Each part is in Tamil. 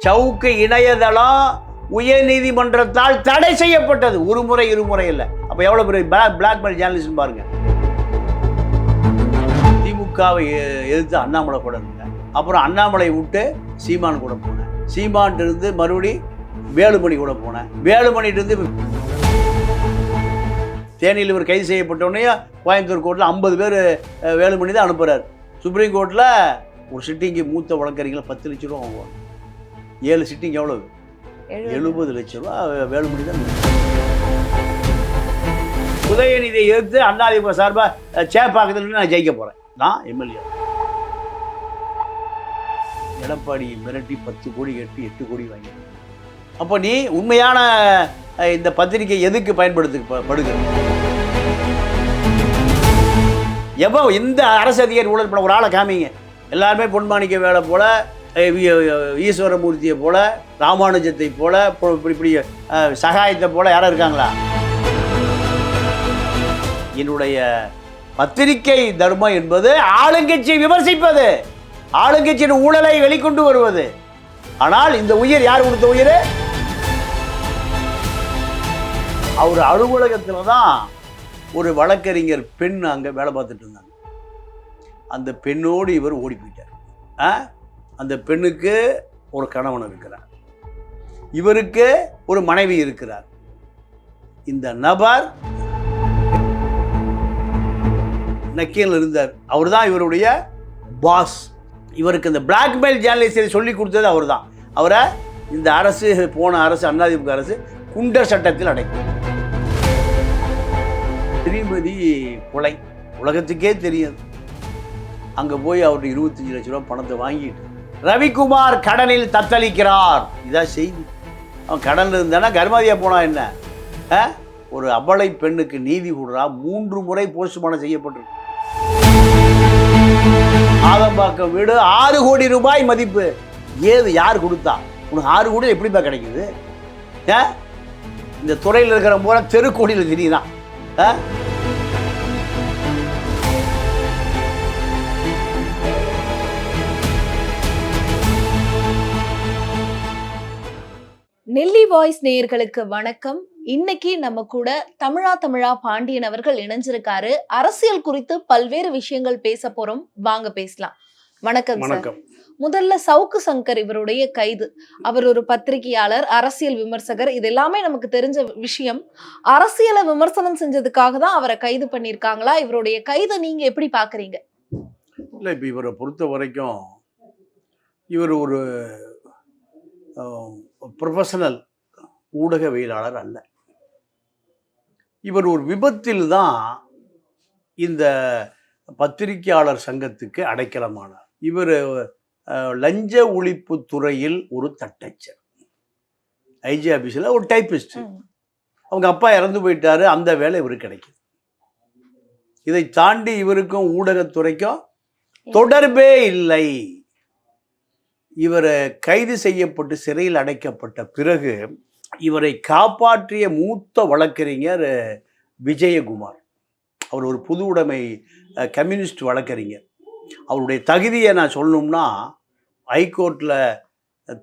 சவுக்கு இணையதளம் உயர் நீதிமன்றத்தால் தடை செய்யப்பட்டது. ஒரு முறை இருமுறை இல்லை. அப்ப எவ்வளவு பெரிய பிளாக்மெயில் ஜேர்னலிஸ்ட் பாருங்க. திமுகவை எதிர்த்து அண்ணாமலை கூட இருந்தேன். அப்புறம் அண்ணாமலை விட்டு சீமான் கூட போனேன். சீமான் இருந்து மறுபடி வேலுமணி கூட போனேன். வேலுமணிட்டு இருந்து தேனியில் இவர் கைது செய்யப்பட்டோடனே கோயம்புத்தூர் கோர்ட்டில் 50 பேர் வேலுமணி தான் அனுப்புகிறார். சுப்ரீம் கோர்ட்டில் ஒரு சிட்டிங்கு மூத்த வழக்கறிஞர்கள் 10 லட்ச ரூபா வாங்குவாங்க. 7 சிட்டிங் எவ்வளவு? 70 லட்ச ரூபா வேலுமணி தான். உதயநிதியை எதிர்த்து அண்ணாதிமுக சார்பாக சேப்பாக்கத்தில் நான் ஜெயிக்க போகிறேன். நான் எம்எல்ஏ. எடப்பாடி மிரட்டி 10 கோடி கட்டி 8 கோடி வாங்கி. அப்போ நீ உண்மையான இந்த பத்திரிகை எதுக்கு பயன்படுத்தப்படுகிறது? எப்போ இந்த அரசு அதிகாரி ஊழல் பண்ண ஒரு ஆளை காமிங்க. எல்லாருமே பொன்மாணிக்க வேலை போல, ஈஸ்வரமூர்த்தியை போல, ராமானுஜத்தை போல, இப்படி சகாயத்தை போல யாரும் இருக்காங்களா? என்னுடைய பத்திரிகை தர்மம் என்பது ஆளுங்கட்சியை விமர்சிப்பது, ஆளுங்கட்சியின் ஊழலை வெளிக்கொண்டு வருவது. ஆனால் இந்த உயிர் யார் கொடுத்த உயிர்? அவர் அலுவலகத்தில் தான் ஒரு வழக்கறிஞர் பெண் அங்கே வேலை பார்த்துட்டு இருந்தாங்க. அந்த பெண்ணோடு இவர் ஓடி போயிட்டார். அந்த பெண்ணுக்கு ஒரு கணவன் இருக்கிறார், இவருக்கு ஒரு மனைவி இருக்கிறார். இந்த நபர் நக்கீரன் இருந்தார். அவர் தான் இவருடைய பாஸ். இவருக்கு இந்த பிளாக்மெயில் ஜேர்னலிஸ்டை சொல்லி கொடுத்தது அவர் தான். அவரை இந்த அரசு, போன அரசு, அதிமுக அரசு குண்டர் சட்டத்தில் அடைக்கும். ஸ்ரீமதி கொலை உலகத்துக்கே தெரியாது. அங்கே போய் அவருடைய 25 லட்ச ரூபா பணத்தை வாங்கிட்டு ரவிக்குமார் கடனில் தத்தளிக்கிறார். இதான் செய்தி. அவன் கடனில் இருந்தானா கர்மாதியா போனா என்ன? ஒரு அபலை பெண்ணுக்கு நீதி கூடுறா. 3 முறை போஸ்ட்மார்ட்டம் செய்யப்பட்டிருக்கு. ஆதம்பாக்கம் வீடு 6 கோடி ரூபாய் மதிப்பு. ஏது யார் கொடுத்தா? உனக்கு 6 கோடி எப்படிப்பா கிடைக்குது? இந்த துறையில் இருக்கிற போல தெருக்கோடியில் திடீர்னா நெல்லி வாய்ஸ் நேயர்களுக்கு வணக்கம். இன்னைக்கு நம்ம கூட தமிழா பாண்டியன் அவர்கள் இணைஞ்சிருக்காரு. அரசியல் குறித்து பல்வேறு விஷயங்கள் பேச போறோம். வாங்க பேசலாம். வணக்கம் சார். முதல்ல சவுக்கு சங்கர் இவருடைய கைது. அவர் ஒரு பத்திரிகையாளர், அரசியல் விமர்சகர். இது எல்லாமே நமக்கு தெரிஞ்ச விஷயம். அரசியலை விமர்சனம் செஞ்சதுக்காக தான் அவரை கைது பண்ணியிருக்காங்களா? இவருடைய கைதை நீங்க எப்படி பாக்குறீங்க? இல்லை, இப்போ இவரை பொறுத்த வரைக்கும் இவர் ஒரு ப்ரொஃபஷனல் ஊடகவியலாளர் அல்ல. இவர் ஒரு விபத்தில் தான் இந்த பத்திரிகையாளர் சங்கத்துக்கு அடைக்கலமானார். இவர் லஞ்ச ஒழிப்பு துறையில் ஒரு தட்டச்சர், ஐஜி ஆபீஸில் ஒரு டைப்பிஸ்ட். அவங்க அப்பா இறந்து போயிட்டாரு. அந்த வேலை இவருக்கு கிடைக்குது. இதை தாண்டி இவருக்கும் ஊடகத்துறைக்கும் தொடர்பே இல்லை. இவர் கைது செய்யப்பட்டு சிறையில் அடைக்கப்பட்ட பிறகு இவரை காப்பாற்றிய மூத்த வழக்கறிஞர் விஜயகுமார். அவர் ஒரு பொது உடைமை கம்யூனிஸ்ட் வழக்கறிஞர். அவருடைய தகுதியை நான் சொல்லணும்னா, ஹைகோர்ட்டில்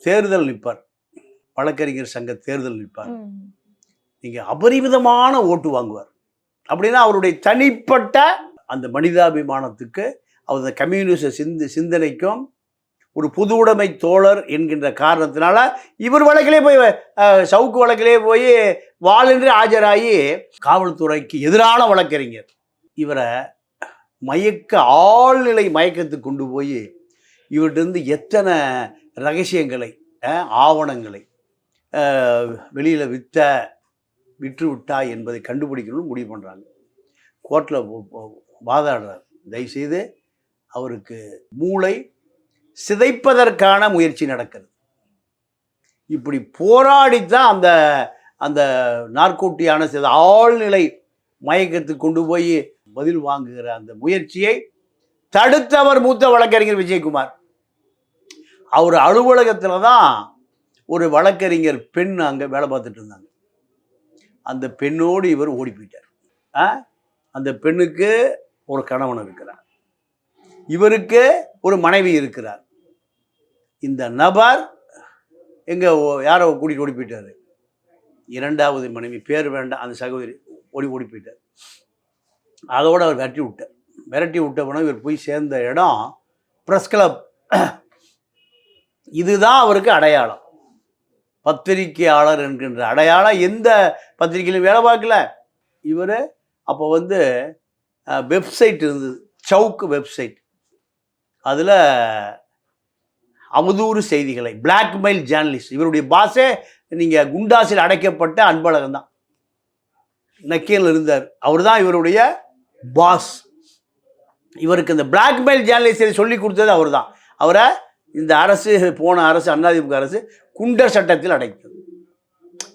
தேர்தல் நிற்பார், வழக்கறிஞர் சங்க தேர்தல் நிற்பார். நீங்கள் அபரிமிதமான ஓட்டு வாங்குவார். அப்படின்னா அவருடைய தனிப்பட்ட அந்த மனிதாபிமானத்துக்கு, அவர் கம்யூனிஸ்ட் சிந்தனைக்கும், ஒரு பொது உடைமை தோழர் என்கின்ற காரணத்தினால இவர் வழக்கிலே போய், சவுக்கு வழக்கிலே போய் வாளென்று ஆஜராகி காவல்துறைக்கு எதிரான வழக்கறிஞர். இவரை ஆழ்நிலை மயக்கத்துக்கு கொண்டு போய் இவர்கிட்ட எத்தனை ரகசியங்களை, ஆவணங்களை வெளியில் விற்று விட்டா என்பதை கண்டுபிடிக்கணும்னு முடிவு பண்ணுறாங்க. கோர்ட்டில் வாதாடுறார். தயவுசெய்து அவருக்கு மூளை சிதைப்பதற்கான முயற்சி நடக்கிறது. இப்படி போராடித்தான் அந்த அந்த நார்கோட்டியான ஆழ்நிலை மயக்கத்துக்கு கொண்டு போய் பதில் வாங்குகிற அந்த முயற்சியை தடுத்தவர் மூத்த வழக்கறிஞர் விஜயகுமார். அவர் அலுவலகத்தில் தான் ஒரு வழக்கறிஞர் பெண் அங்கே வேலை பார்த்துட்டு இருந்தாங்க. அந்த பெண்ணோடு இவர் ஓடி போயிட்டார். அந்த பெண்ணுக்கு ஒரு கணவன் இருக்கிறார், இவருக்கு ஒரு மனைவி இருக்கிறார். இந்த நபர் எங்கே யாரோ கூட்டிகிட்டு ஓடி போயிட்டார். 2வது மனைவி பேர் வேண்டாம், அந்த சகோதரி ஓடி போயிட்டார். அதோடு அவர் விரட்டி விட்ட உடனே இவர் போய் சேர்ந்த இடம் ப்ரெஸ் கிளப். இதுதான் அவருக்கு அடையாளம், பத்திரிகையாளர் என்கின்ற அடையாளம். எந்த பத்திரிகையிலும் வேலை பார்க்கல இவர். அப்போ வெப்சைட் இருந்தது, சவுக்கு வெப்சைட். அதில் அவதூறு செய்திகளை, பிளாக்மெயில் ஜேர்னலிஸ்ட். இவருடைய பாஸே நீங்கள் குண்டாசில் அடைக்கப்பட்ட அன்பழகன் தான், நக்கீரில் இருந்தார். அவர் தான் இவருடைய பாஸ். இவருக்கு இந்த பிளாக்மெயில் ஜேர்னலிஸ்டை சொல்லி கொடுத்தது அவர் தான். அவரை இந்த அரசு, போன அரசு, அதிமுக அரசு குண்டர் சட்டத்தில் அடைத்தது.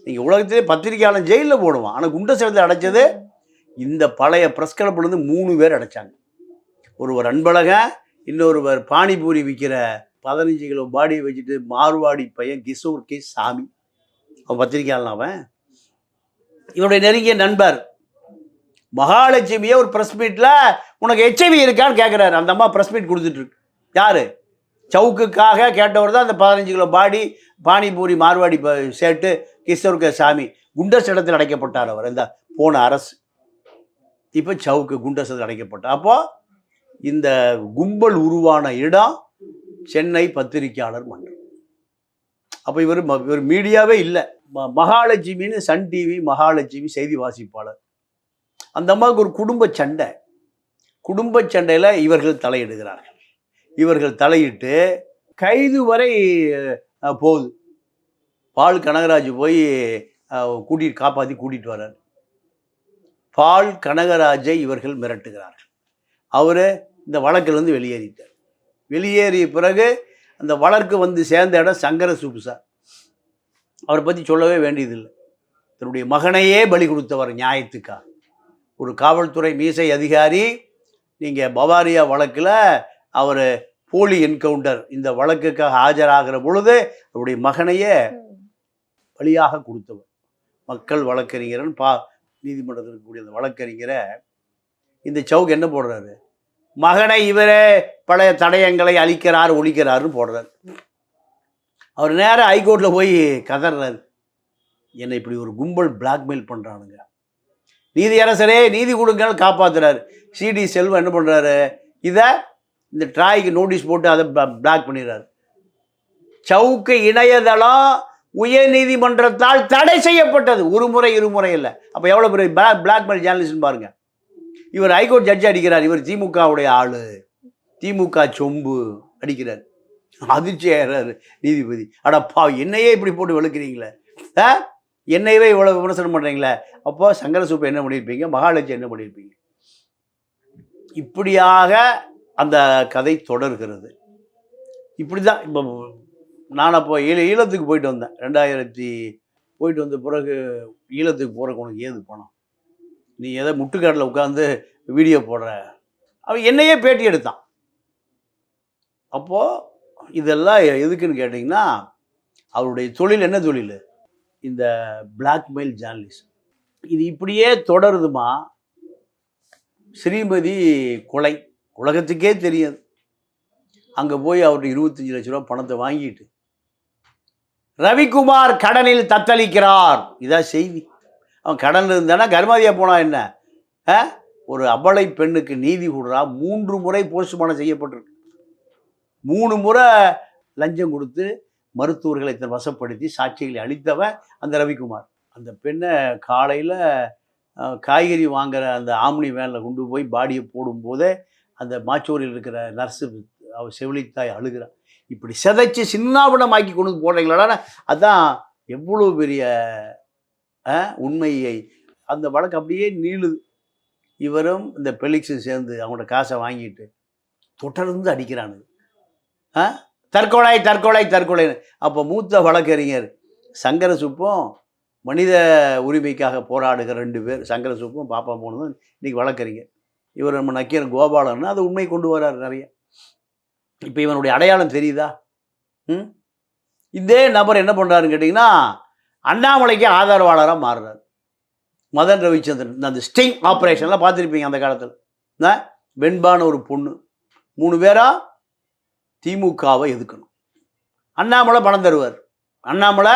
நீங்கள் உலகத்திலே பத்திரிகையாளர் ஜெயிலில் போடுவான், ஆனால் குண்டர் சட்டத்தில் அடைச்சது இந்த பழைய ப்ரெஸ் கிளப்லேருந்து 3 பேர் அடைச்சாங்க. ஒருவர் அன்பழகன், இன்னொருவர் பானிபூரி விற்கிற 15 கிலோ பாடியை வச்சுட்டு மார்வாடி பையன் கிஷோர் கே சாமி, அவன் பத்திரிகையாளன். அவன் இவருடைய நெருங்கிய நண்பர். மகாலட்சுமியை ஒரு ப்ரெஸ் மீட்டில் உனக்கு HIV இருக்கான்னு கேட்குறாரு. அந்த அம்மா ப்ரெஸ் மீட் கொடுத்துட்ருக்கு. யார்? சவுக்குக்காக கேட்டவர் தான் அந்த 15 கிலோ பானிபூரி மார்வாடி சேட்டு கிஷோர் கே சாமி. குண்டர் சட்டத்தில் அடைக்கப்பட்டார் அவர், இந்த போன அரசு. இப்போ சவுக்கு குண்டர் சட்டத்தில் அடைக்கப்பட்டார். அப்போது இந்த கும்பல் உருவான இடம் சென்னை பத்திரிகையாளர் மன்றம். அப்போ இவர் மீடியாவே இல்லை. மகாலட்சுமின்னு சன் டிவி மகாலட்சுமி செய்தி வாசிப்பாளர். அந்த அம்மாவுக்கு ஒரு குடும்ப சண்டையில் இவர்கள் தலையிடுகிறார்கள். இவர்கள் தலையிட்டு கைது வரை போகுது. பால் கனகராஜ் போய் காப்பாற்றி கூட்டிகிட்டு வர்றார். பால் கனகராஜை இவர்கள் மிரட்டுகிறார்கள். அவர் இந்த வழக்கிலிருந்து வெளியேறிட்டார். வெளியேறிய பிறகு அந்த வழக்கு சேர்ந்த இடம் சங்கர சூப்பு சார். அவரை பற்றி சொல்லவே வேண்டியதில்லை. தன்னுடைய மகனையே பலி கொடுத்தவர் நியாயத்துக்காக. ஒரு காவல்துறை மீசை அதிகாரி. நீங்கள் பவாரியா வழக்கில் அவர் போலி என்கவுண்டர் இந்த வழக்குக்காக ஆஜராகிற பொழுது அவருடைய மகனையே பலியாக கொடுத்தவர். மக்கள் வழக்கறிஞரன் நீதிமன்றத்தில் இருக்கக்கூடிய அந்த வழக்கறிஞரை இந்த சவுக் என்ன போடுறாரு? மகனை இவரே பழைய தடயங்களை ஒழிக்கிறாருன்னு போடுறாரு. அவர் நேராக ஹைகோர்ட்டில் போய் கதறாரு, என்னை இப்படி ஒரு கும்பல் பிளாக்மெயில் பண்ணுறானுங்க, நீதியரசரே நீதி கொடுங்கன்னு காப்பாற்றுறாரு. சிடி செல்வம் என்ன பண்ணுறாரு? இந்த ட்ராய்க்கு நோட்டீஸ் போட்டு அதை பிளாக் பண்ணிடுறாரு. சவுக்கு இணையதளம் உயர் நீதிமன்றத்தால் தடை செய்யப்பட்டது. ஒரு முறை இருமுறை இல்லை. அப்போ எவ்வளோ பெரிய பிளாக்மெயில் ஜேர்னலிஸ்ட்னு பாருங்க. இவர் ஹைகோர்ட் ஜட்ஜி அடிக்கிறார். இவர் திமுகவுடைய ஆளு, திமுக சொம்பு அடிக்கிறார். அதிர்ச்சி ஆகிறாரு நீதிபதி. அடப்பா, என்னையே இப்படி போட்டு வெளுக்கிறீங்களே, என்னையவே இவ்வளோ விமர்சனம் பண்ணுறீங்களே, அப்போ சங்கர சூப்பை என்ன பண்ணியிருப்பீங்க, மகாலட்சுமி என்ன பண்ணியிருப்பீங்க? இப்படியாக அந்த கதை தொடர்கிறது. இப்படி தான். இப்போ நான் அப்போ ஈழத்துக்கு போயிட்டு வந்தேன். 2000 போயிட்டு வந்த பிறகு ஈழத்துக்கு போகிறக்கு உனக்கு ஏது பணம்? நீ எதை முட்டுக்காட்டில் உட்காந்து வீடியோ போடுற? அவன் என்னையே பேட்டி எடுத்தான். அப்போது இதெல்லாம் எதுக்குன்னு கேட்டிங்கன்னா, அவருடைய தொழில் என்ன தொழில்? இந்த பிளாக்மெயில் ஜேர்னலிஸ்ட். இது இப்படியே தொடருதுமா. ஸ்ரீமதி கொலை உலகத்துக்கே தெரியாது. அங்கே போய் அவர்கிட்ட 25 லட்ச ரூபா பணத்தை வாங்கிட்டு ரவிக்குமார் கடனில் தத்தளிக்கிறார். இதான் செய்தி. அவன் கடன் இருந்தானா கர்மாதியாக போனா என்ன? ஒரு அபலை பெண்ணுக்கு நீதி கொடுறா. 3 முறை போஸ்ட்மார்ட்டம் செய்யப்பட்டிருக்கு. 3 முறை லஞ்சம் கொடுத்து மருத்துவர்களை வசப்படுத்தி சாட்சிகளை அளித்தவன் அந்த ரவிக்குமார். அந்த பெண்ணை காலையில் காய்கறி வாங்குற அந்த ஆம்னி வேனில் கொண்டு போய் பாடியை போடும்போதே அந்த மாச்சோரியில் இருக்கிற நர்ஸு அவள் செவிலித்தாய் அழுகிறான். இப்படி சிதைச்சி சின்னாபனமாக்கி கொண்டு போடுறீங்களாடா. அதான் எவ்வளோ பெரிய உண்மையை. அந்த வழக்கு அப்படியே நீளுது. இவரும் இந்த பெலிக்ஸும் சேர்ந்து அவங்களோட காசை வாங்கிட்டு தொடர்ந்து அடிக்கிறானுங்க. தற்கொலை தற்கொலை தற்கொலைன்னு. அப்போ மூத்த வழக்கறிஞர் சங்கர சுப்பும் மனித உரிமைக்காக போராடுகிற 2 பேர், சங்கர சுப்பும் பாப்பா போனதும் இன்றைக்கி வழக்கறிஞர். இவர் நம்ம நக்கீரன் கோபாலன்னு அது உண்மை கொண்டு வரார் நிறைய. இப்போ இவனுடைய அடையாளம் தெரியுதா? இதே நபர் என்ன பண்ணுறாருன்னு கேட்டிங்கன்னா, அண்ணாமலைக்கு ஆதரவாளராக மாறுறார். மதன் ரவிச்சந்திரன் அந்த ஸ்டிங் ஆப்ரேஷன்லாம் பார்த்துருப்பீங்க அந்த காலத்தில். வெண்பான ஒரு பொண்ணு, 3 பேராக திமுகவை எதுக்கணும். அண்ணாமலை பணம் தருவார். அண்ணாமலை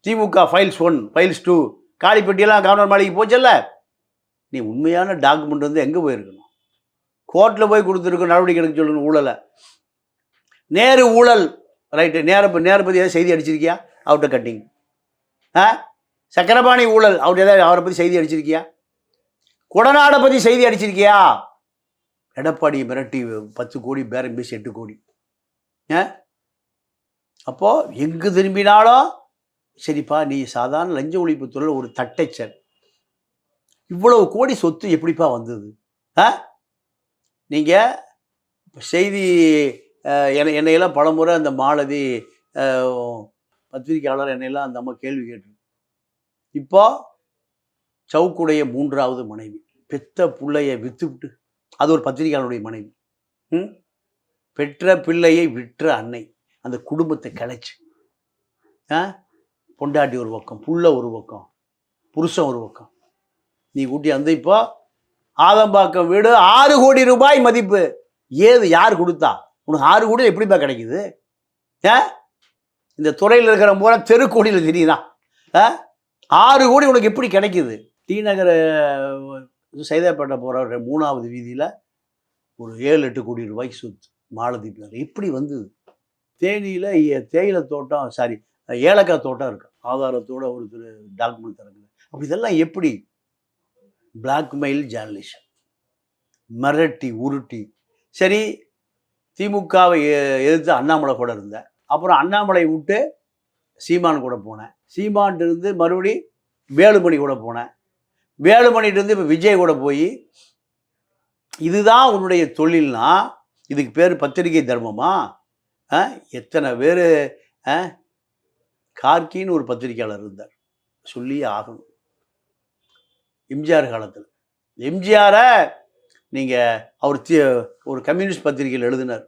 திமுக ஃபைல்ஸ் 1 ஃபைல்ஸ் 2 காளிப்பட்டியெல்லாம் கவர்னர் மாளிகைக்கு போச்சல்ல, நீ உண்மையான டாக்குமெண்ட் வந்து எங்கே போயிருக்கணும்? கோர்ட்டில் போய் கொடுத்துருக்க நடவடிக்கை எடுக்க சொல்லணும். ஊழலை நேரு ஊழல் ரைட்டு, நேரை பற்றி ஏதாவது செய்தி அடிச்சிருக்கியா? அவர்கிட்ட கட்டிங். சக்கரபாணி ஊழல் அவரை பற்றி செய்தி அடிச்சிருக்கியா? கொடநாடை பற்றி செய்தி அடிச்சிருக்கியா? எடப்பாடி மிரட்டி 10 கோடி பேரம் பேசி 8 கோடி. அப்போது எங்கு திரும்பினாலும் சரிப்பா, நீ சாதாரண லஞ்ச ஒழிப்புத்துறையில் ஒரு தட்டைச்சர், இவ்வளவு கோடி சொத்து எப்படிப்பா வந்தது? நீங்கள் செய்தி என்னையெல்லாம் பலமுறை அந்த மாலதி பத்திரிகையாளர் என்னையெல்லாம் அந்த அம்மா கேள்வி கேட்டு, இப்போ சவுக்குடைய 3வது மனைவி பெத்த பிள்ளையை விற்றுவிட்டு, அது ஒரு பத்திரிகையாளருடைய மனைவி, பெற்ற பிள்ளையை விற்ற அன்னை, அந்த குடும்பத்தை கிளச்சி, பொண்டாட்டி ஒரு பக்கம், புள்ள ஒரு பக்கம், புருஷன் ஒரு பக்கம், நீ கூட்டி வந்து இப்போ ஆதம்பாக்கம் வீடு 6 கோடி ரூபாய் மதிப்பு. ஏது யார் கொடுத்தா உனக்கு 6 கோடி எப்படிப்பா கிடைக்குது? இந்த துறையில் இருக்கிற பூரா தெருக்கோடியில் தெரியுதான். 6 கோடி உனக்கு எப்படி கிடைக்குது? டி நகர் சைதாப்பேட்டை போகிற 3வது வீதியில் ஒரு 7-8 கோடி ரூபாய்க்கு சொத்து மாலதி பேர். எப்படி வந்தது? தேனியில் தேயிலை தோட்டம், சாரி ஏலக்காய் தோட்டம் இருக்கு, ஆதாரத்தோட ஒருத்தர் டாக்குமெண்ட் தரக்குது. அப்படி இதெல்லாம் எப்படி? பிளாக்மெயில் ஜேர்னலிசம், மிரட்டி உருட்டி. சரி, திமுகவை எதிர்த்து அண்ணாமலை கூட இருந்தேன். அப்புறம் அண்ணாமலை விட்டு சீமான் கூட போனேன். சீமான் இருந்து மறுபடி வேலுமணி கூட போனேன். வேலுமணிட்டு இருந்து இப்போ விஜய் கூட போய், இதுதான் உன்னுடைய தொழில்னா இதுக்கு பேர் பத்திரிகை தர்மமா? எத்தனை பேர் கார்கின்னு ஒரு பத்திரிகையாளர் இருந்தார், சொல்லியே ஆகணும். எம்ஜிஆர் காலத்தில் எம்ஜிஆரை நீங்கள் அவர் ஒரு கம்யூனிஸ்ட் பத்திரிகையில் எழுதினார்.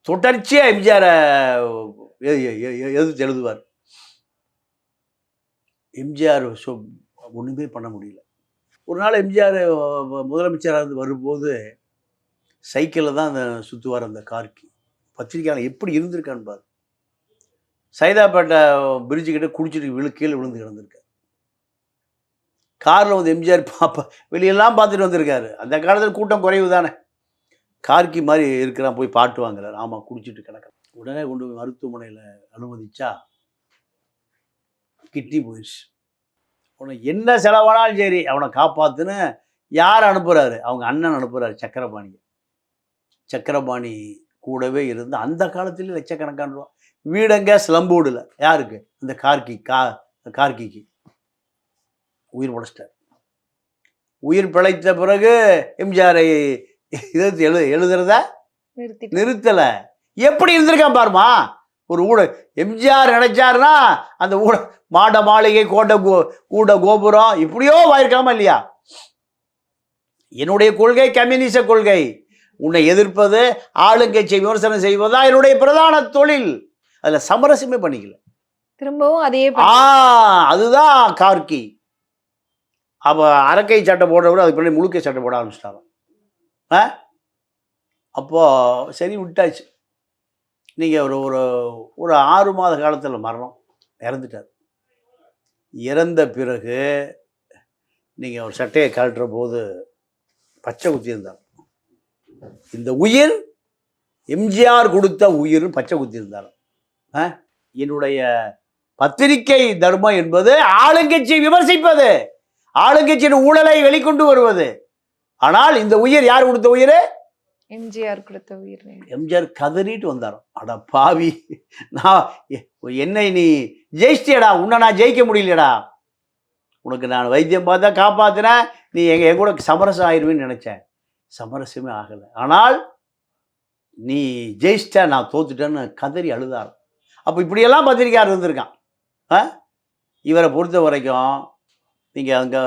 தொடர்ச்சியாக எம்ஜிஆரை எதிர்த்து எழுதுவார். எம்ஜிஆர் ஒன்றுமே பண்ண முடியல. ஒரு நாள் எம்ஜிஆர் முதலமைச்சராக இருந்து வரும்போது சைக்கிளில் தான் அந்த சுற்றுவார் அந்த கார்கி. பத்திரிக்கையாளர் எப்படி இருந்திருக்கான்னு பாரு. சைதாப்பேட்டை பிரிட்ஜுக்கிட்ட குடிச்சிட்டு கீழே விழுந்து கிடந்திருக்கார். காரில் வந்து எம்ஜிஆர் வெளியெல்லாம் பார்த்துட்டு வந்திருக்காரு. அந்த காலத்தில் கூட்டம் குறைவு தானே, கார்கி மாதிரி இருக்கிறான், போய் பாட்டு வாங்குறாரு. ஆமாம், குடிச்சிட்டு கிடக்கிறான். உடனே கொண்டு போய் மருத்துவமனையில் அனுமதிச்சா கிட்னி போயிடுச்சு. உனக்கு என்ன செலவானாலும் சரி அவனை காப்பாற்றுன்னு யார் அனுப்புகிறாரு? அவங்க அண்ணன் அனுப்புகிறாரு, சக்கரபாணி. சக்கரபாணி கூடவே இருந்து அந்த காலத்துலேயும் லட்சக்கணக்கான ரூபா வீடங்க ஸ்லம்போடில். யாருக்கு? அந்த கார்கிக்கு உயிர் படைச்சிட்டார். உயிர் பிழைத்த பிறகு எம்ஜிஆரை எழுதுறத நிறுத்தலை. எப்படி இருந்திருக்கான் பாருமா ஒரு எம்ஜிஆர் நினைச்சாருன்னா அந்த மாட மாளிகை கூட கோபுரம் இப்படியோ வாயிருக்காம இல்லையா? என்னுடைய கொள்கை கம்யூனிச கொள்கை. உன்னை எதிர்ப்பது, ஆளுங்கட்சியை விமர்சனம் செய்வதுதான் என்னுடைய பிரதான தொழில். அதில் சமரசமே பண்ணிக்கல. திரும்பவும் அதே அதுதான் கார்கி. அப்போ அரக்கை சட்டை போடுறவரை அதுக்கு பின்னாடி முழுக்கை சட்டை போட ஆரம்பிச்சிட்டாங்க. அப்போது சரி விட்டாச்சு. நீங்கள் ஒரு 6 மாத காலத்தில் மரணம், இறந்துட்டார். இறந்த பிறகு நீங்கள் ஒரு சட்டையை கழட்டுற போது பச்சை குத்தி இருந்தார். இந்த உயிர் எம்ஜிஆர் கொடுத்த உயிர் பச்சை குத்தி இருந்தார். என்னுடைய பத்திரிகை தர்மம் என்பது ஆளுங்கட்சியை விமர்சிப்பது, ஆளுங்கட்சியின் ஊழலை வெளிக்கொண்டு வருவது. ஆனால் இந்த உயிர் யார் கொடுத்த உயிர்? எம்ஜிஆர் கொடுத்த உயிர். எம்ஜிஆர் கதறிட்டு வந்தார், அட பாவி, நான் என்னை நீ ஜெயிச்சியடா, உன்னை நான் ஜெயிக்க முடியலடா, உனக்கு நான் வைத்தியம் பார்த்தா காப்பாத்தினேன், நீ என் கூட சமரசம் ஆயிடுவேன்னு நினைச்சேன், சமரசமே ஆகலை. ஆனால் நீ ஜெயிச்சிட்ட, நான் தோத்துட்டேன்னு கதறி அழுதார். அப்போ இப்படியெல்லாம் பத்திரிக்கையாளர் இருந்திருக்கான். இவரை பொறுத்த வரைக்கும் நீங்கள் அங்கே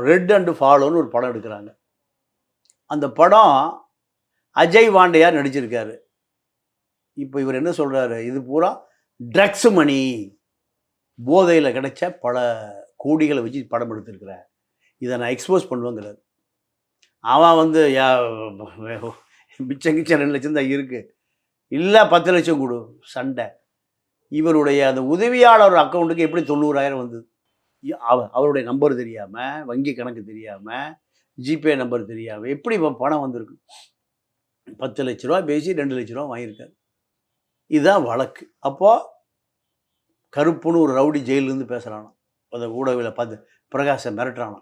ரெட் அண்ட் ஃபாலோன்னு ஒரு படம் எடுக்கிறாங்க. அந்த படம் அஜய் வாண்டையார் நடிச்சிருக்காரு. இப்போ இவர் என்ன சொல்கிறாரு? இது பூரா ட்ரக்ஸ் மணி, போதையில் கிடைச்ச பல கோடிகளை வச்சு படம் எடுத்திருக்கிறார், இதை நான் எக்ஸ்போஸ் பண்ணுவேங்கிறார். அவன் வந்து மிச்சம் 2 லட்சம் தான் இருக்குது, இல்லை 10 லட்சம் கொடு, சண்டை. இவருடைய அந்த உதவியாளர் அக்கௌண்ட்டுக்கு எப்படி 90,000 வந்தது? அவருடைய நம்பர் தெரியாமல், வங்கி கணக்கு தெரியாமல், ஜிபே நம்பர் தெரியாமல் எப்படி பணம் வந்திருக்கு? 10 லட்ச ரூபா பேசி 2 லட்ச ரூபா வாங்கியிருக்காரு. இதுதான் வழக்கு. அப்போது கருப்புன்னு ஒரு ரவுடி ஜெயிலிருந்து பேசுகிறானா, அந்த ஊடகவில் பார்த்து பிரகாசம் மிரட்டுறானா.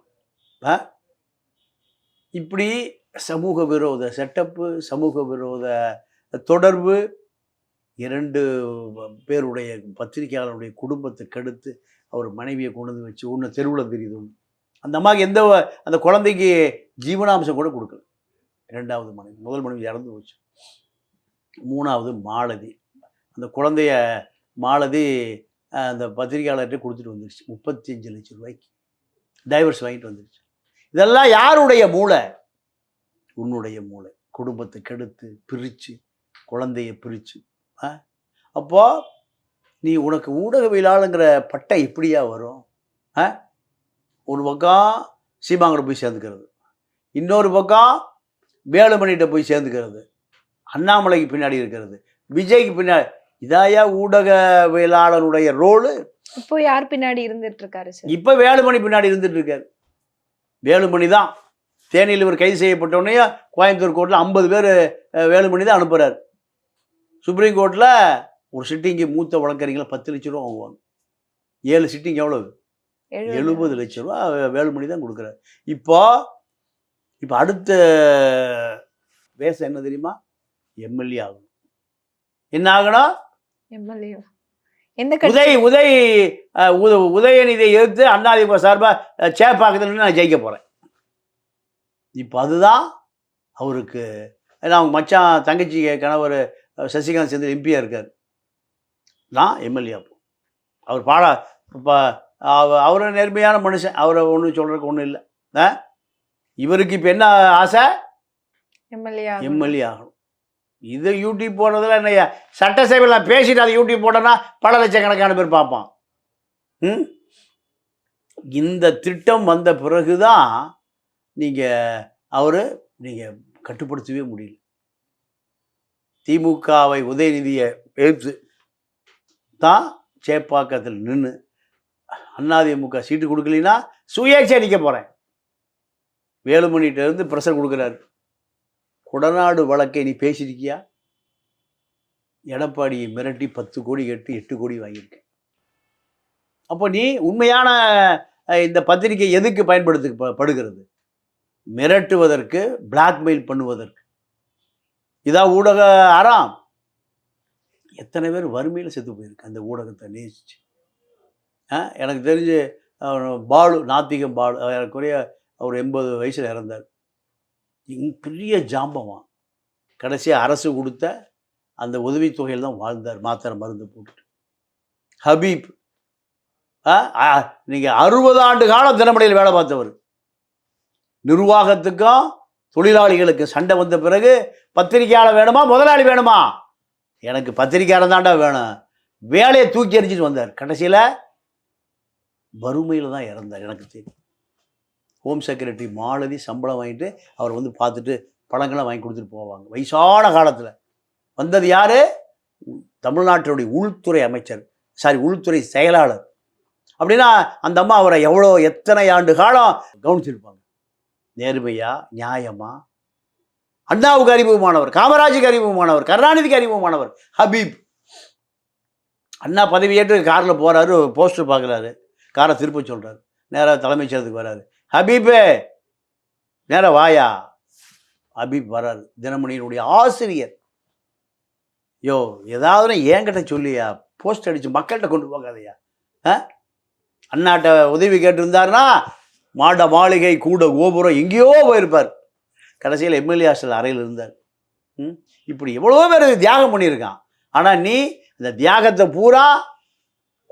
இப்படி சமூக விரோத செட்டப்பு, சமூக விரோத தொடர்பு, 2 பேருடைய பத்திரிகையாளருடைய குடும்பத்தை கெடுத்து அவர் மனைவியை கொண்டு வந்து வச்சு ஒன்று தெருவில் தெரியுது ஒன்று. அந்த அம்மாவுக்கு அந்த குழந்தைக்கு ஜீவனாம்சம் கூட கொடுக்கல. 2வது மனைவி, முதல் மனைவி இறந்து போச்சு. 3வது மாலதி. அந்த குழந்தைய மாலதி அந்த பத்திரிகையாளர்கிட்ட கொடுத்துட்டு வந்துருச்சு 35 லட்சம் ரூபாய்க்கு. டைவர்ஸ் வாங்கிட்டு வந்துருச்சு. இதெல்லாம் யாருடைய மூளை? உன்னுடைய மூளை. குடும்பத்தை கெடுத்து பிரித்து, குழந்தைய பிரித்து. அப்போது நீ உனக்கு ஊடகவியலாளங்கிற பட்டை எப்படியா வரும்? ஒரு பக்கம் சீமாங்கிட்ட போய் சேர்ந்துக்கிறது, இன்னொரு பக்கம் வேலுமணிகிட்ட போய் சேர்ந்துக்கிறது, அண்ணாமலைக்கு பின்னாடி இருக்கிறது, விஜய்க்கு பின்னாடி. இதாயா ஊடகவியலாளனுடைய ரோலு? இப்போ யார் பின்னாடி இருந்துட்டு இருக்காரு சார்? இப்போ வேலுமணி பின்னாடி இருந்துட்டு இருக்காரு. வேலுமணி தான் தேனியில் இவர் கைது செய்யப்பட்டோடனே கோயம்புத்தூர் கோர்ட்டில் 50 பேர் வேலுமணி தான் அனுப்புகிறார். சுப்ரீம் கோர்ட்டில் ஒரு சிட்டிங்கு மூத்த வழக்கறிஞர்கள் 10 லட்ச ரூபா வாங்குவாங்க. 7 சிட்டிங் எவ்வளவு? 70 லட்ச ரூபா வேலுமணி தான் கொடுக்குறாரு. இப்போ அடுத்த வேஷம் என்ன தெரியுமா? எம்எல்ஏ ஆகணும். என்ன ஆகணும்? எம்எல்ஏ. உதயநிதியை எதிர்த்து அண்ணாதிமுக சார்பாக சேப்பாக்கத்தில் நான் ஜெயிக்க போகிறேன். இப்போ அதுதான் அவருக்கு. ஏன்னா அவங்க மச்சான் தங்கச்சி கணவர் சசிகாந்த் சேர்ந்து எம்பியாக இருக்கார். நான் எம்எல்ஏ ஆகும். அவர் இப்போ அவர் நேர்மையான மனுஷன், அவரை ஒன்றும் சொல்கிறதுக்கு ஒன்றும் இல்லை. இவருக்கு இப்போ என்ன ஆசை? எம்எல்ஏ ஆகணும். இது யூடியூப் போடுறதுல என்ன சட்டசபையில் நான் பேசிட்டு அதை யூடியூப் போட்டேன்னா பல லட்சக்கணக்கான பேர் பார்ப்பான். இந்த திட்டம் வந்த பிறகு தான் நீங்கள் கட்டுப்படுத்தவே முடியல. திமுகவை உதயநிதியை எதிர்த்து தான் சேப்பாக்கத்தில் நின்று அதிமுக சீட்டு கொடுக்கலனா சுயேட்சையாக நிற்க போகிறேன். வேலுமணிகிட்ட இருந்து ப்ரெஷர் கொடுக்குறாரு. கொடநாடு வழக்கை நீ பேசியிருக்கியா? எடப்பாடியை மிரட்டி 10 கோடி கட்டி 8 கோடி வாங்கியிருக்கேன். அப்போ நீ உண்மையான இந்த பத்திரிகை எதுக்கு பயன்படுத்தப்படுகிறது? மிரட்டுவதற்கு, பிளாக்மெயில் பண்ணுவதற்கு. இதான் ஊடக அறம். எத்தனை பேர் வறுமையில் செத்து போயிருக்கு அந்த ஊடகத்தை நேசிச்சு. எனக்கு தெரிஞ்சு பாலு, நாத்திகம் பாலு, எனக்குரிய அவர் 80 வயசில் இறந்தார். பெரிய ஜாம்பவான். கடைசியாக அரசு கொடுத்த அந்த உதவித்தொகையில் தான் வாழ்ந்தார், மாத்திரை மருந்து போட்டுட்டு. ஹபீப் நீங்கள் 60 ஆண்டு காலம் தினமணியில் வேலை பார்த்தவர். நிர்வாகத்துக்கும் தொழிலாளிகளுக்கு சண்டை வந்த பிறகு பத்திரிகையாளர் வேணுமா முதலாளி வேணுமா? எனக்கு பத்திரிகையாளர் தாண்டா வேணும். வேலையை தூக்கி எறிஞ்சிட்டு வந்தார். கடைசியில் வறுமையில் தான் இறந்தார். எனக்கு தெரியும். ஹோம் செக்ரட்டரி மாலதி சம்பளம் வாங்கிட்டு அவர் வந்து பார்த்துட்டு பழங்கள்லாம் வாங்கி கொடுத்துட்டு போவாங்க. வயசான காலத்தில் வந்தது யார்? தமிழ்நாட்டினுடைய உள்துறை அமைச்சர், உள்துறை செயலாளர். அப்படின்னா அந்த அம்மா அவரை எத்தனை ஆண்டு காலம் கவனிச்சிருப்பாங்க. நேர்மையா, நியாயமா. அண்ணாவுக்கு அறிமுகமானவர், காமராஜுக்கு அறிமுகமானவர், கருணாநிதிக்கு அறிமுகமானவர் ஹபீப். அண்ணா பதவியேற்று காரில் போகிறாரு, போஸ்டர் பார்க்குறாரு, காரை திருப்ப சொல்கிறாரு, நேராக தலைமைச் செயலகத்துக்கு வராரு. ஹபீபே நேராக வாயா. ஹபீப் வராரு. தினமணியினுடைய ஆசிரியர். ஏதாவது என்கிட்ட சொல்லியா, போஸ்ட் அடித்து மக்கள்கிட்ட கொண்டு போகாதையா. அண்ணாட்ட உதவி கேட்டிருந்தாருன்னா மாட மாளிகை கூட கோபுரம் எங்கேயோ போயிருப்பார். கடைசியில் எம்எல்ஏ ஹாஸ்டல் அறையில் இருந்தார். இப்படி எவ்வளோ பேர் தியாகம் பண்ணியிருக்கான். ஆனால் நீ இந்த தியாகத்தை பூரா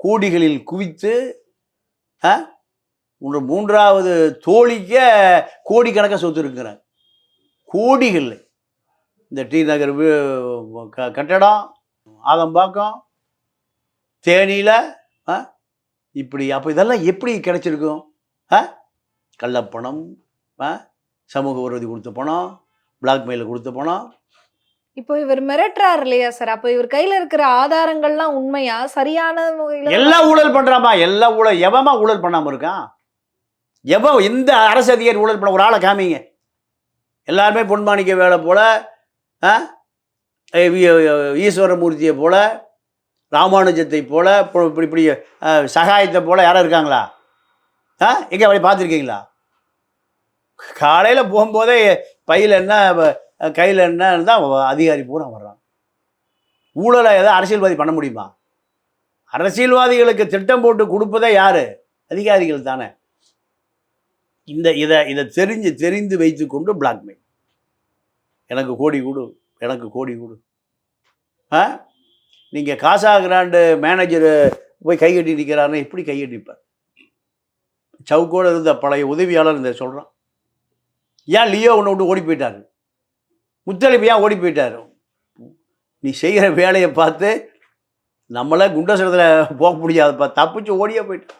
கோடிகளில் குவித்து உன்னோட 3வது தோழிக்க கோடிக்கணக்காக சொத்து இருக்கிற கோடிகள். இந்த டி நகர் கட்டடம், ஆதம்பாக்கம், தேனியில் இப்படி. அப்போ இதெல்லாம் எப்படி கிடைச்சிருக்கும்? கள்ளப்பணம், சமூக விரோதி கொடுத்த பணம், பிளாக்மெயிலில் கொடுத்த பணம், இப்போ இவர் மிரட்டுறாரு இல்லையா சார்? அப்ப இவர் கையில இருக்கிற ஆதாரங்கள்லாம் உண்மையா? சரியான முறையில எல்லாம் ஊழல் பண்றாமா, எல்லாம் ஊழல். எவமா ஊழல் பண்ணாம இருக்கான்? எவன் எந்த அரசு அதிகாரி ஊழல் பண்ண? ஒரு ஆளை காமிங்க. எல்லாருமே பொன்மாணிக்க வேலை போல, ஈஸ்வரமூர்த்தியை போல, ராமானுஜத்தை போல, இப்படி இப்படி சகாயத்தை போல யாரும் இருக்காங்களா? எங்கே அப்படி பார்த்துருக்கீங்களா? காலையில் போகும்போதே பையில் என்ன கையில் என்னன்னு தான் அதிகாரி பூரா வர்றான். ஊழலை ஏதாவது அரசியல்வாதி பண்ண முடியுமா? அரசியல்வாதிகளுக்கு திட்டம் போட்டு கொடுப்பதே யார்? அதிகாரிகள் தானே. இதை தெரிந்து வைத்து கொண்டு பிளாக்மெயில். எனக்கு கோடி கொடு, எனக்கு கோடி கொடு. நீங்கள் காசா கிராண்டு மேனேஜரு போய் கைகட்டி நிற்கிறாருன்னு எப்படி கைகட்டிப்பார்? சவுக்கோடு இருந்த பழைய உதவியாளர் இந்த சொல்கிறான். ஏன் லியோ ஒன்று விட்டு ஓடி போயிட்டாரு? முத்தலிப்பு ஏன் ஓடி போயிட்டார்? நீ செய்கிற வேலையை பார்த்து நம்மளே குண்டசரத்தில் போக முடியாதுப்பா, தப்பிச்சு ஓடியே போயிட்டு.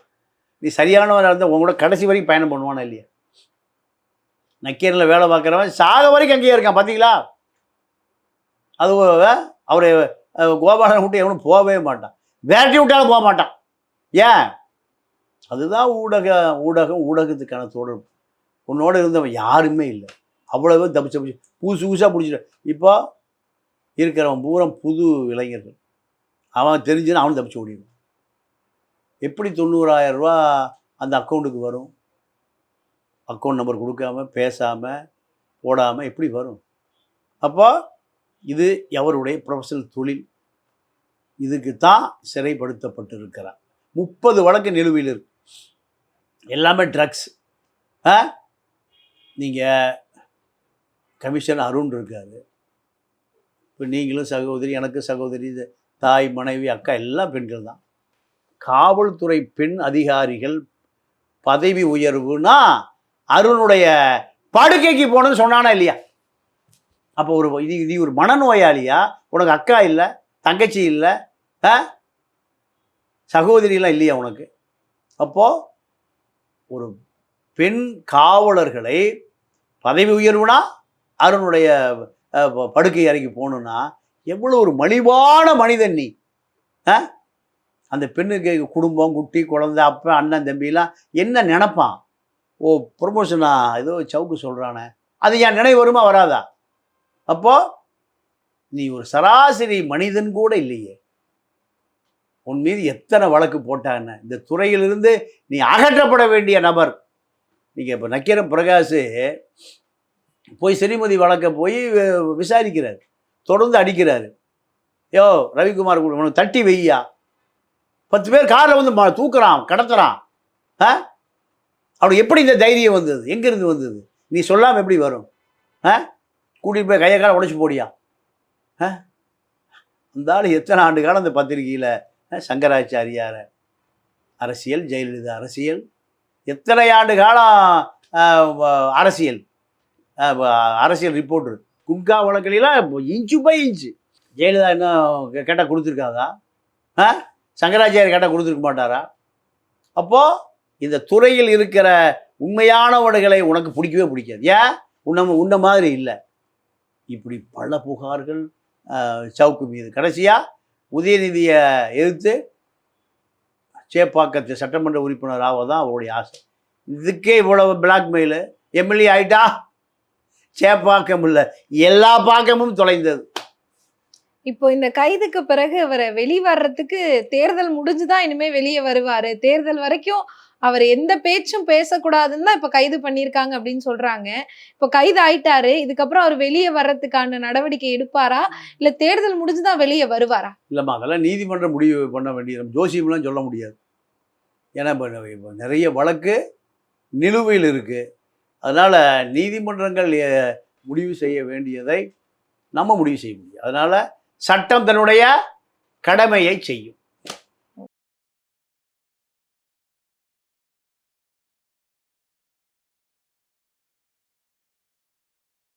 நீ சரியானவராக இருந்தால் உங்களோட கடைசி வரைக்கும் பயணம் பண்ணுவானா இல்லையா? நக்கீரனில் வேலை பார்க்குறவன் சாக வரைக்கும் அங்கேயே இருக்கான், பார்த்தீங்களா? அது அவர் கோபாலனை விட்டு எவனும் போகவே மாட்டான், விரட்டி விட்டாலும் போக மாட்டான். ஏன்? அதுதான் ஊடகத்துக்கான தொடர்பு. உன்னோட இருந்தவன் யாருமே இல்லை, அவ்வளவு தப்பிச்சு புதுசாக பிடிச்சிட்டு. இப்போ இருக்கிறவன் பூரம் புது இளைஞர்கள். அவன் தெரிஞ்சுன்னா அவனும் தப்பிச்சு ஓடிடும். எப்படி 90,000 ரூபா அந்த அக்கௌண்ட்டுக்கு வரும்? அக்கௌண்ட் நம்பர் கொடுக்காம, பேசாமல், போடாமல் எப்படி வரும்? அப்போ இது அவருடைய ப்ரொஃபஷனல் தொழில். இதுக்கு தான் சிறைப்படுத்தப்பட்டு இருக்கிறார். 30 வழக்கு நிலுவையில் இருக்கு, எல்லாமே ட்ரக்ஸ். நீங்கள் கமிஷனர் அருண் இருக்கார். இப்போ நீங்களும் சகோதரி, எனக்கு சகோதரி, தாய், மனைவி, அக்கா எல்லாம் பெண்கள் தான். காவல்துறை பெண் அதிகாரிகள் பதவி உயர்வுனா அருணுடைய படுக்கைக்கு போகணும்னு சொன்னானா இல்லையா? அப்போ நீ ஒரு மனநோயாளியா? உனக்கு அக்கா இல்லை, தங்கச்சி இல்லை, சகோதரியெல்லாம் இல்லையா உனக்கு? அப்போது ஒரு பெண் காவலர்களை பதவி உயர்வுனா அருணுடைய படுக்கை அறைக்கு போகணுன்னா எவ்வளோ ஒரு மலிவான மனிதன் நீ. அந்த பெண்ணுக்கு குடும்பம், குட்டி, குழந்தை, அப்பா, அண்ணன், தம்பிலாம் என்ன நினைப்பான்? ஓ, ப்ரொமோஷனா ஏதோ சவுக்கு சொல்கிறானே, அது என் நினைவு வருமா வராதா? அப்போது நீ ஒரு சராசரி மனிதன் கூட இல்லையே. உன் மீது எத்தனை வழக்கு போட்டான்னு. இந்த துறையிலிருந்து நீ அகற்றப்பட வேண்டிய நபர். நீங்கள் இப்போ நக்கீரன் பிரகாஷ் போய் ஸ்ரீமதி வழக்க போய் விசாரிக்கிறார், தொடர்ந்து அடிக்கிறாரு. யோ ரவிக்குமார் உனக்கு தட்டி வையா, 10 பேர் காரில் வந்து தூக்குறான், கடத்துறான். அவனுக்கு எப்படி இந்த தைரியம் வந்தது? எங்கேருந்து வந்தது? நீ சொல்லாமல் எப்படி வரும்? கூட்டிகிட்டு போய் கையை காலை உடைச்சி போடியா? அந்த ஆள் எத்தனை ஆண்டு காலம் அந்த பத்திரிகையில் சங்கராச்சாரியார அரசியல், ஜெயலலிதா அரசியல், எத்தனை ஆண்டு காலம் அரசியல் ரிப்போர்ட்டர். குட்கா வழக்கிலாம் இன்ச்சு பை இன்ச்சு. ஜெயலலிதா இன்னும் கேட்டால் கொடுத்துருக்காதா? சங்கராச்சாரியர் கேட்டால் கொடுத்துருக்க மாட்டாரா? அப்போது இந்த துறையில் இருக்கிற உண்மையானவர்களை உனக்கு பிடிக்கவே பிடிக்காது. ஏன்? உன்ன மாதிரி இல்லை. இப்படி பல புகார்கள் சவுக்கு மீது. கடைசியாக உதயநிதியை எதிர்த்து சேப்பாக்கத்து சட்டமன்ற உறுப்பினர் ஆவதான் அவருடைய ஆசை. இதுக்கே இவ்வளவு பிளாக்மெயிலு. எம்எல்ஏ ஆயிட்டா சேப்பாக்கம் இல்லை, எல்லா பாக்கமும் தொலைந்தது. இப்போ இந்த கைதுக்கு பிறகு அவரை வெளிவர்றதுக்கு தேர்தல் முடிஞ்சுதான் இனிமே வெளியே வருவாரு, தேர்தல் வரைக்கும் அவர் எந்த பேச்சும் பேசக்கூடாதுன்னு தான் இப்ப கைது பண்ணியிருக்காங்க அப்படின்னு சொல்றாங்க. இப்போ கைது ஆயிட்டாரு, இதுக்கப்புறம் அவர் வெளியே வர்றதுக்கான நடவடிக்கை எடுப்பாரா, இல்ல தேர்தல் முடிஞ்சுதான் வெளியே வருவாரா? இல்லைம்மா, அதெல்லாம் நீதிமன்றம் முடிவு பண்ண வேண்டியது, ஜோசியம்லாம் சொல்ல முடியாது. ஏன்னா இப்போ நிறைய வழக்கு நிலுவையில் இருக்குது. அதனால் நீதிமன்றங்கள் முடிவு செய்ய வேண்டியதை நம்ம முடிவு செய்ய முடியும். அதனால் சட்டம் தன்னுடைய கடமையை செய்யும்.